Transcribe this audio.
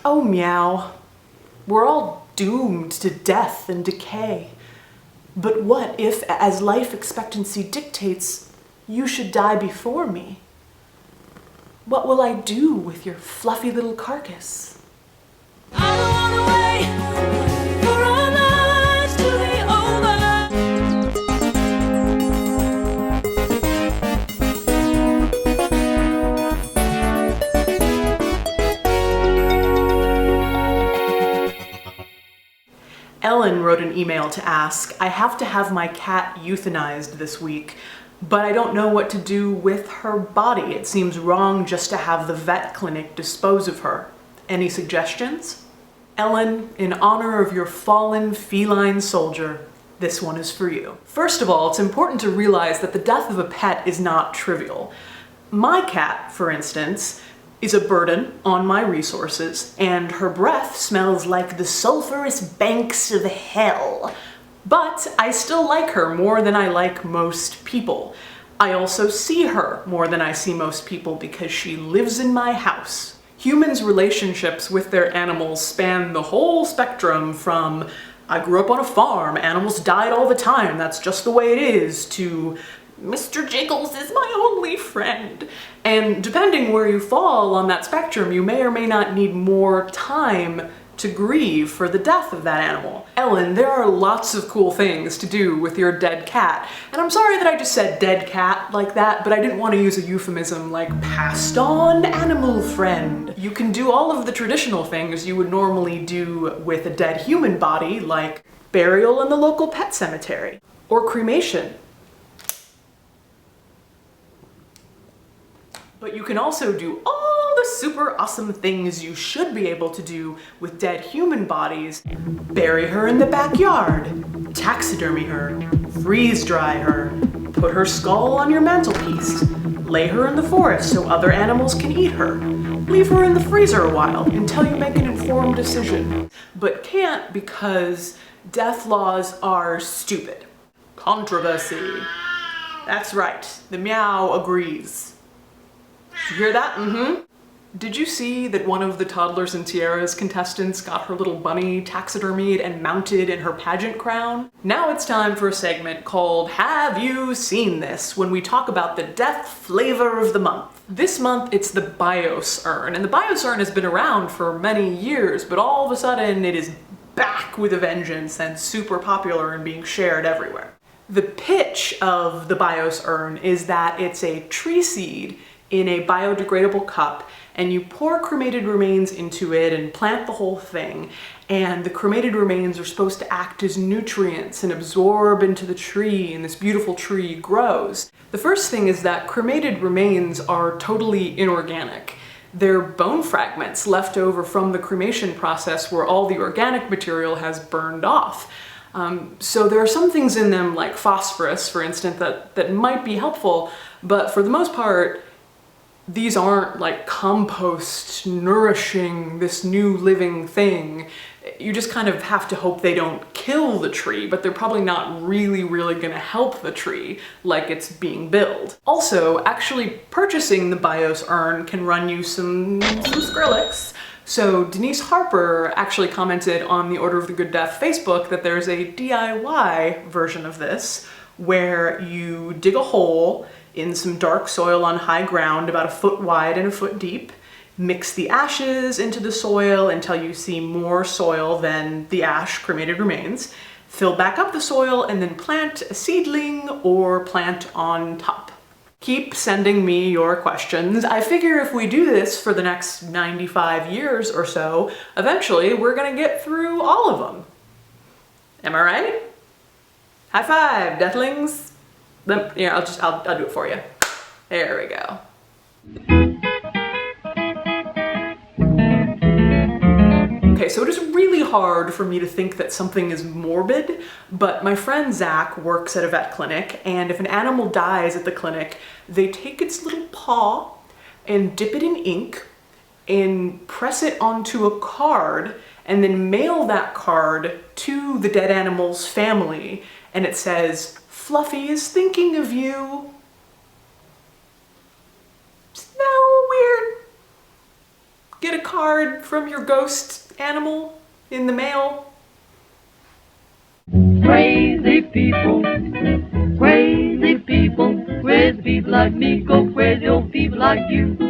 Oh, meow. We're all doomed to death and decay. But what if, as life expectancy dictates, you should die before me? What will I do with your fluffy little carcass? I don't wanna wait for our lives to be over. Ellen wrote an email to ask, I have to have my cat euthanized this week, but I don't know what to do with her body. It seems wrong just to have the vet clinic dispose of her. Any suggestions? Ellen, in honor of your fallen feline soldier, this one is for you. First of all, it's important to realize that the death of a pet is not trivial. My cat, for instance, is a burden on my resources, and her breath smells like the sulfurous banks of hell. But I still like her more than I like most people. I also see her more than I see most people because she lives in my house. Humans' relationships with their animals span the whole spectrum from I grew up on a farm, animals died all the time, that's just the way it is, to Mr. Jiggles is my only friend. And depending where you fall on that spectrum, you may or may not need more time to grieve for the death of that animal. Ellen, there are lots of cool things to do with your dead cat. And I'm sorry that I just said dead cat like that, but I didn't want to use a euphemism like passed on animal friend. You can do all of the traditional things you would normally do with a dead human body, like burial in the local pet cemetery, or cremation. But you can also do all the super awesome things you should be able to do with dead human bodies. Bury her in the backyard, taxidermy her, freeze dry her, put her skull on your mantelpiece, lay her in the forest so other animals can eat her, leave her in the freezer a while until you make an informed decision. But can't because death laws are stupid. Controversy. That's right, the meow agrees. Did you hear that? Mm-hmm. Did you see that one of the Toddlers and Tiaras contestants got her little bunny taxidermied and mounted in her pageant crown? Now it's time for a segment called Have You Seen This? When we talk about the death flavor of the month. This month it's the Bios Urn, and the Bios Urn has been around for many years, but all of a sudden it is back with a vengeance and super popular and being shared everywhere. The pitch of the Bios Urn is that it's a tree seed in a biodegradable cup, and you pour cremated remains into it and plant the whole thing, and the cremated remains are supposed to act as nutrients and absorb into the tree, and this beautiful tree grows. The first thing is that cremated remains are totally inorganic. They're bone fragments left over from the cremation process where all the organic material has burned off. So there are some things in them, like phosphorus, for instance, that might be helpful, but for the most part, these aren't like compost nourishing this new living thing. You just kind of have to hope they don't kill the tree, but they're probably not really gonna help the tree like it's being billed. Also, actually purchasing the Bios Urn can run you some Skrillex. So Denise Harper actually commented on the Order of the Good Death Facebook that there's a DIY version of this where you dig a hole in some dark soil on high ground about 1 foot wide and 1 foot deep, mix the ashes into the soil until you see more soil than the ash cremated remains, fill back up the soil, and then plant a seedling or plant on top. Keep sending me your questions. I figure if we do this for the next 95 years or so, eventually we're gonna get through all of them. Am I right? High five, deathlings. Yeah, I'll do it for you. There we go. Okay, so it is really hard for me to think that something is morbid, but my friend Zach works at a vet clinic, and if an animal dies at the clinic, they take its little paw and dip it in ink and press it onto a card and then mail that card to the dead animal's family, and it says, "Fluffy is thinking of you." Isn't that a little weird? get a card from your ghost animal in the mail? Crazy people with people like me go crazy, old people like you.